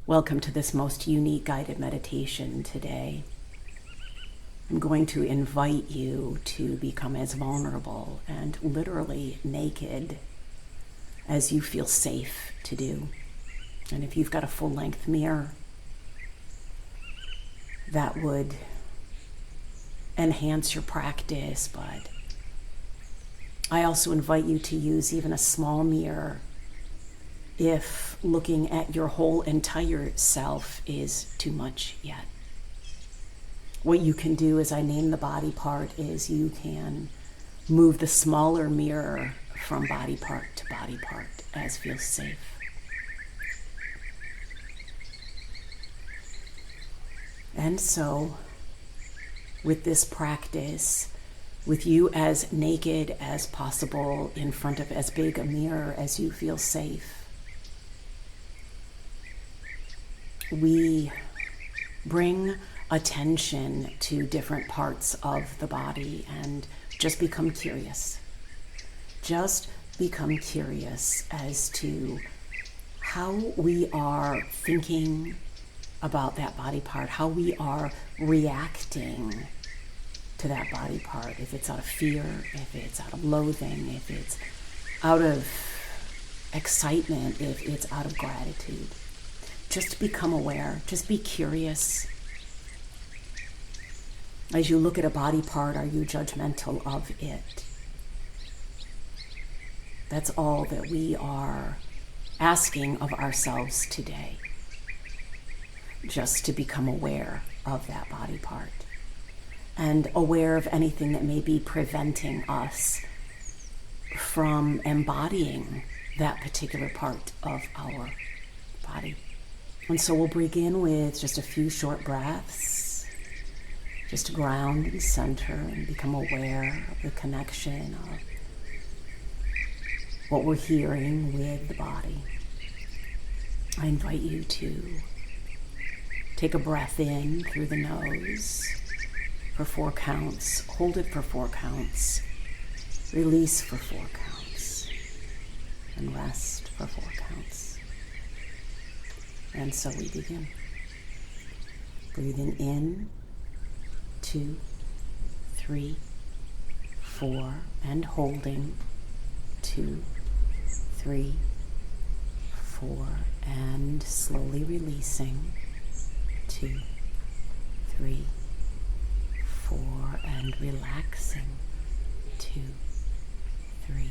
Welcome to this most unique guided meditation today. I'm going to invite you to become as vulnerable and literally naked as you feel safe to do. And if you've got a full-length mirror, that would enhance your practice, but I also invite you to use even a small mirror if looking at your whole entire self is too much yet. What you can do, as I name the body part, is you can move the smaller mirror from body part to body part as feels safe. And so, with this practice, with you as naked as possible in front of as big a mirror as you feel safe, we bring attention to different parts of the body and just become curious. Just become curious as to how we are thinking about that body part, how we are reacting to that body part, if it's out of fear, if it's out of loathing, if it's out of excitement, if it's out of gratitude. Just become aware, just be curious. As you look at a body part, are you judgmental of it? That's all that we are asking of ourselves today. Just to become aware of that body part and aware of anything that may be preventing us from embodying that particular part of our body. And so we'll begin with just a few short breaths, just to ground and center and become aware of the connection of what we're hearing with the body. I invite you to take a breath in through the nose for 4 counts, hold it for 4 counts, release for 4 counts, and rest for 4 counts. And so we begin. Breathing in, 2, 3, 4, and holding, 2, 3, 4, and slowly releasing, 2, 3, 4, and relaxing, 2, 3,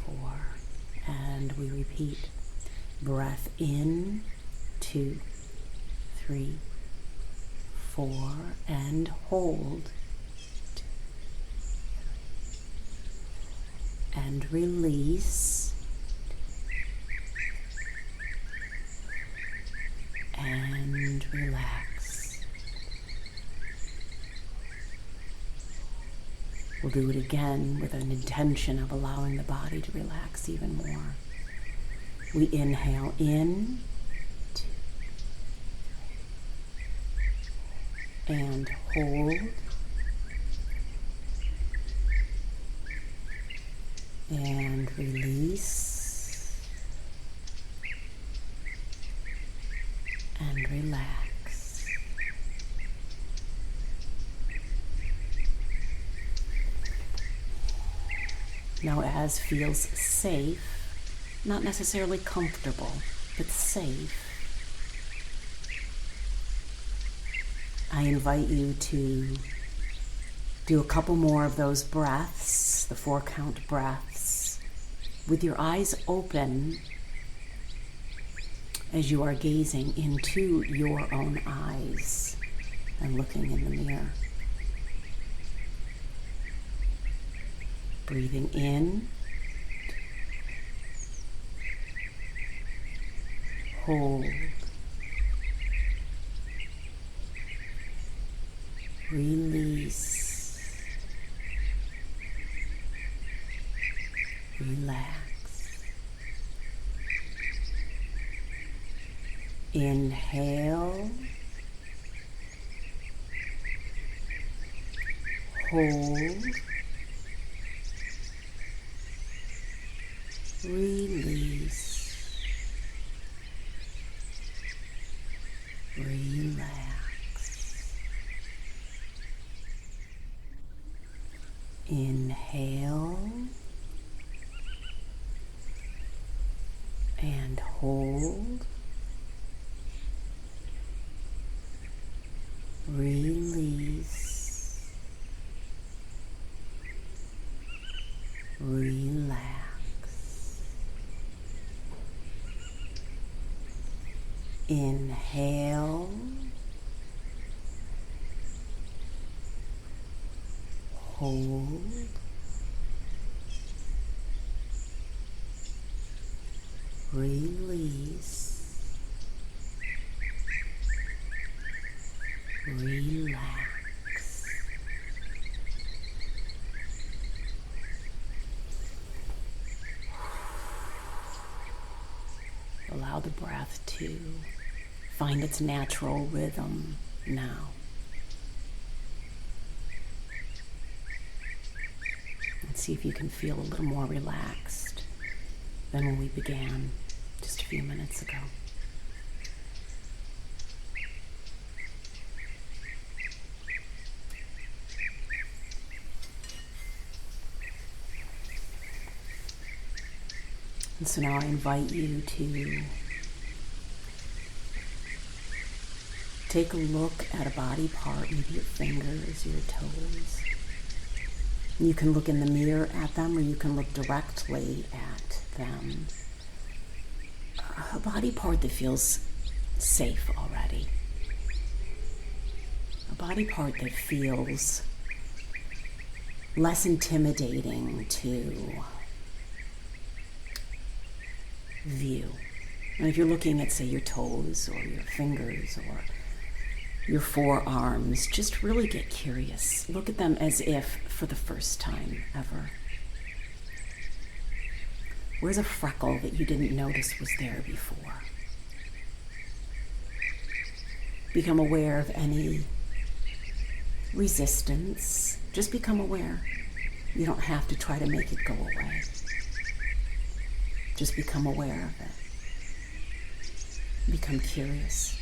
4, and we repeat. Breath in, 2, 3, 4, and hold, 2, 3, and release, and relax. We'll do it again with an intention of allowing the body to relax even more. We inhale in, 2, 3, and hold, and release, and relax. Now, as feels safe, not necessarily comfortable, but safe, I invite you to do a couple more of those breaths, the 4-count breaths, with your eyes open as you are gazing into your own eyes and looking in the mirror. Breathing in, hold, release, relax. Inhale, hold, release, Relax. Inhale and hold. Release. Relax. Inhale. Hold. Release. Relax. Allow the breath to find its natural rhythm now. And see if you can feel a little more relaxed than when we began just a few minutes ago. And so now I invite you to take a look at a body part, maybe your fingers, your toes. You can look in the mirror at them, or you can look directly at them. A body part that feels safe already. A body part that feels less intimidating to view. And if you're looking at, say, your toes or your fingers or your forearms, just really get curious. Look at them as if for the first time ever. Where's a freckle that you didn't notice was there before? Become aware of any resistance. Just become aware. You don't have to try to make it go away. Just become aware of it. Become curious.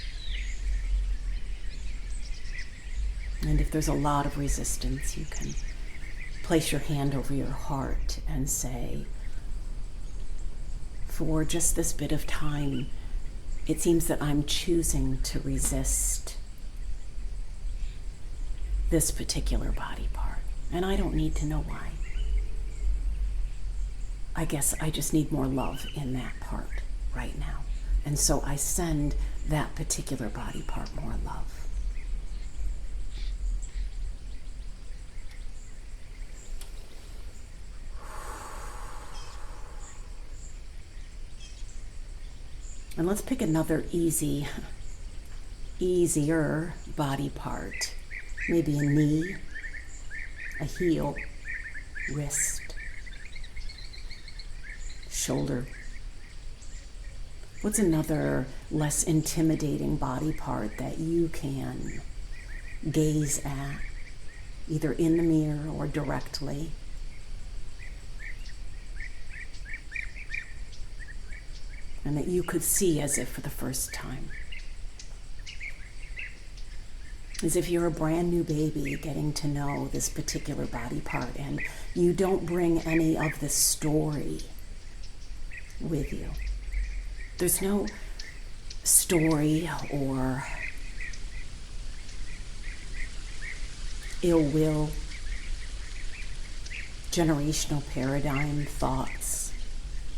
And if there's a lot of resistance, you can place your hand over your heart and say, for just this bit of time, it seems that I'm choosing to resist this particular body part. And I don't need to know why. I guess I just need more love in that part right now. And so I send that particular body part more love. And let's pick another easier body part. Maybe a knee, a heel, wrist, shoulder. What's another less intimidating body part that you can gaze at, either in the mirror or directly? And that you could see as if for the first time. As if you're a brand new baby getting to know this particular body part and you don't bring any of the story with you. There's no story or ill will, generational paradigm thoughts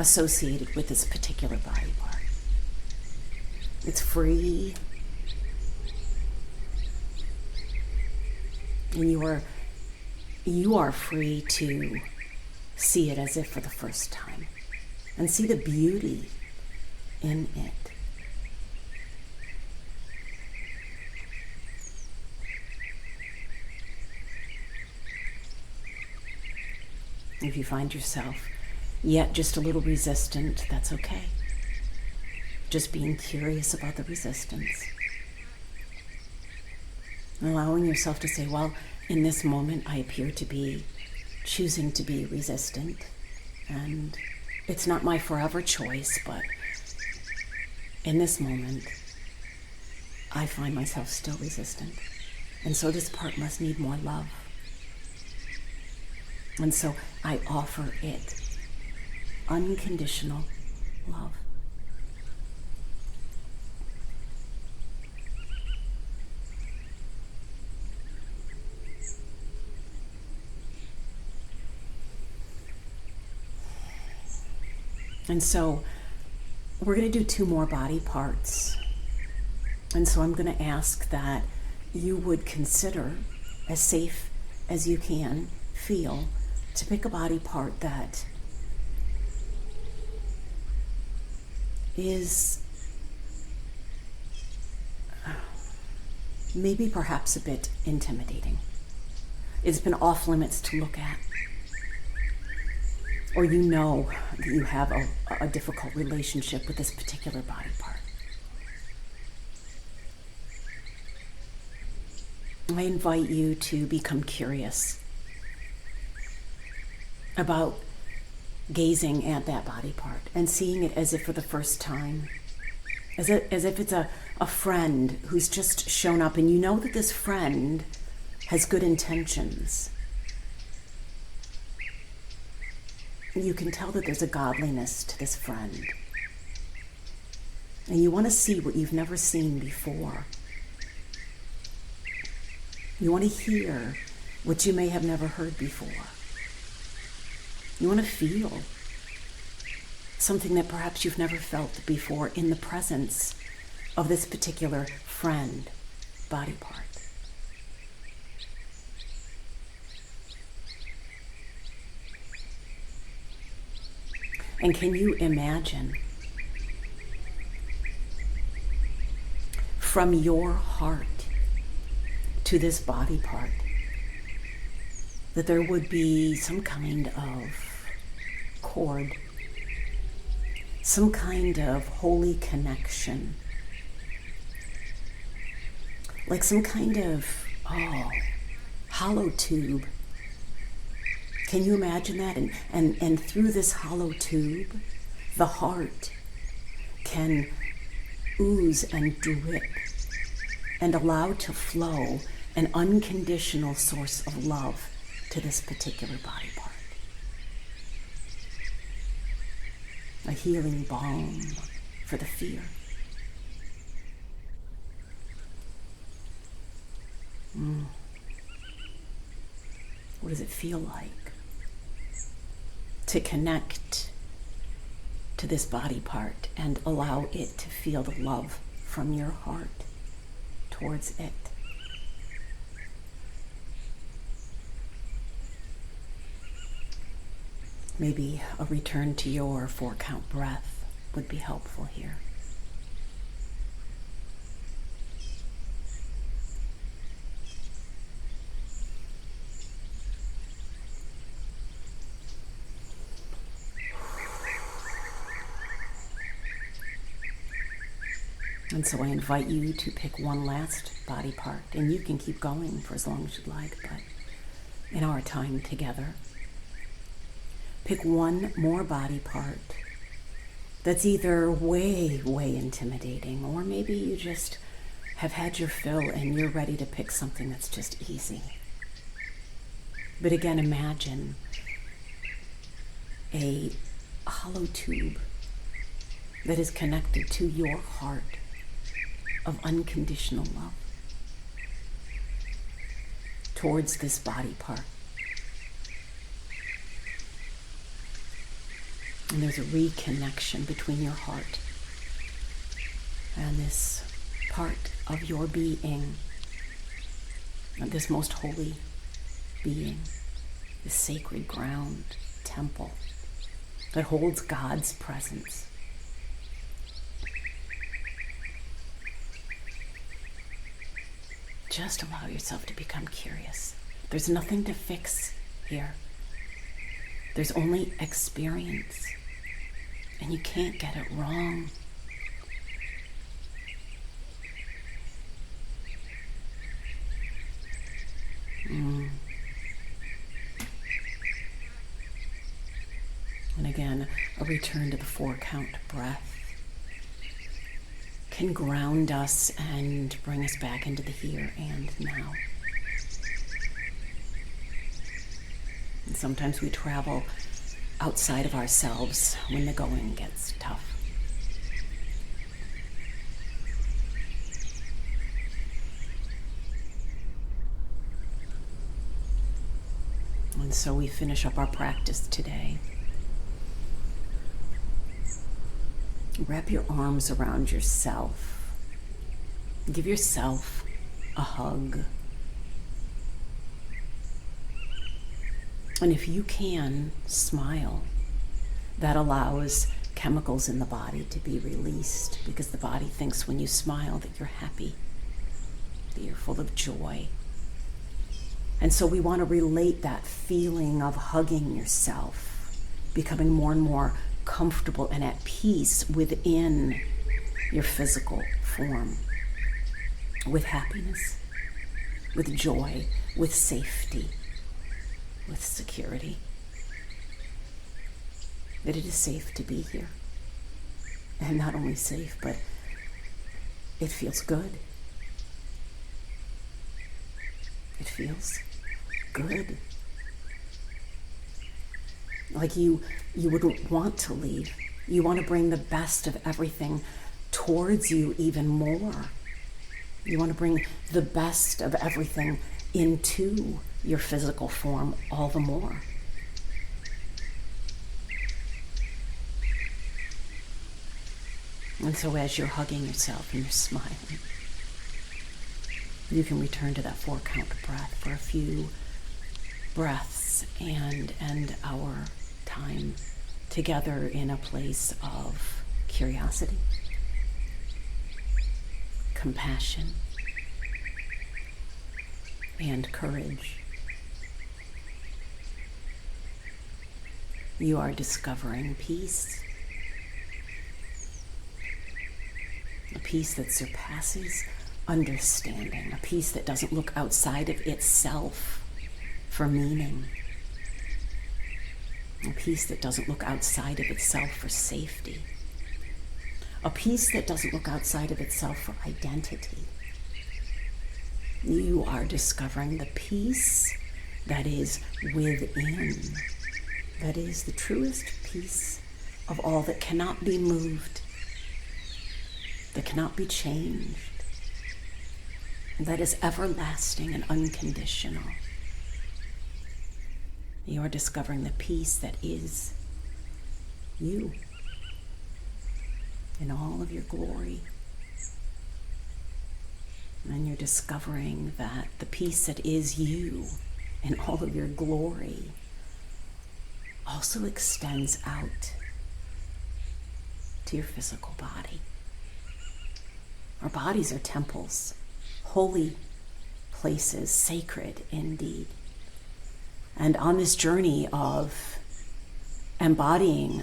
associated with this particular body part. It's free, and you are free to see it as if for the first time and see the beauty in it. If you find yourself yet just a little resistant, that's okay. Just being curious about the resistance. And allowing yourself to say, well, in this moment, I appear to be choosing to be resistant. And it's not my forever choice, but in this moment, I find myself still resistant. And so this part must need more love. And so I offer it unconditional love. And so we're going to do 2 more body parts. And so I'm going to ask that you would consider, as safe as you can feel, to pick a body part that is maybe perhaps a bit intimidating. It's been off limits to look at. Or you know that you have a difficult relationship with this particular body part. I invite you to become curious about gazing at that body part and seeing it as if for the first time, as if it's a friend who's just shown up, and you know that this friend has good intentions. You can tell that there's a godliness to this friend. And you want to see what you've never seen before. You want to hear what you may have never heard before. You want to feel something that perhaps you've never felt before in the presence of this particular friend body part. And can you imagine from your heart to this body part that there would be some kind of cord, some kind of holy connection, like some kind of, hollow tube. Can you imagine that? And through this hollow tube, the heart can ooze and drip and allow to flow an unconditional source of love to this particular body part. A healing balm for the fear. What does it feel like to connect to this body part and allow it to feel the love from your heart towards it? Maybe a return to your 4-count breath would be helpful here. And so I invite you to pick one last body part, and you can keep going for as long as you'd like, but in our time together, pick one more body part that's either way, way intimidating, or maybe you just have had your fill and you're ready to pick something that's just easy. But again, imagine a hollow tube that is connected to your heart of unconditional love towards this body part. And there's a reconnection between your heart and this part of your being, and this most holy being, this sacred ground, temple that holds God's presence. Just allow yourself to become curious. There's nothing to fix here. There's only experience, and you can't get it wrong. And again, a return to the 4-count breath. can ground us and bring us back into the here and now. And sometimes we travel outside of ourselves when the going gets tough. And so we finish up our practice today. Wrap your arms around yourself. Give yourself a hug. And if you can, smile. That allows chemicals in the body to be released, because the body thinks when you smile that you're happy, that you're full of joy. And so we want to relate that feeling of hugging yourself, becoming more and more comfortable and at peace within your physical form, with happiness, with joy, with safety, with security. That it is safe to be here. And not only safe, but it feels good. It feels good. Like you wouldn't want to leave. You want to bring the best of everything towards you even more. You want to bring the best of everything into your physical form all the more. And so as you're hugging yourself and you're smiling, you can return to that 4-count breath for a few breaths and end our time together in a place of curiosity, compassion, and courage. You are discovering peace, a peace that surpasses understanding, a peace that doesn't look outside of itself for meaning, a peace that doesn't look outside of itself for safety, a peace that doesn't look outside of itself for identity. You are discovering the peace that is within, that is the truest peace of all, that cannot be moved, that cannot be changed, that is everlasting and unconditional. You are discovering the peace that is you in all of your glory. And you're discovering that the peace that is you in all of your glory also extends out to your physical body. Our bodies are temples, holy places, sacred indeed. And on this journey of embodying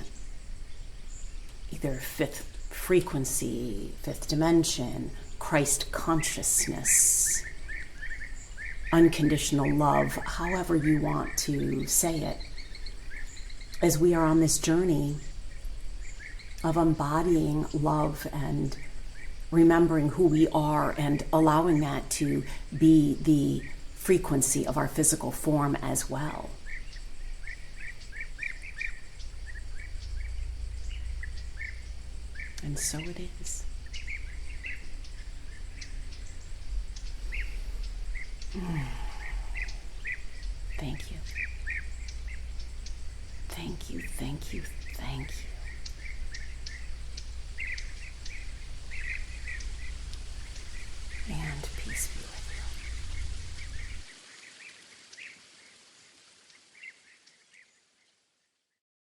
either fifth frequency, fifth dimension, Christ consciousness, unconditional love, however you want to say it, as we are on this journey of embodying love and remembering who we are and allowing that to be the frequency of our physical form as well. And so it is. Thank you. Thank you, thank you, thank you.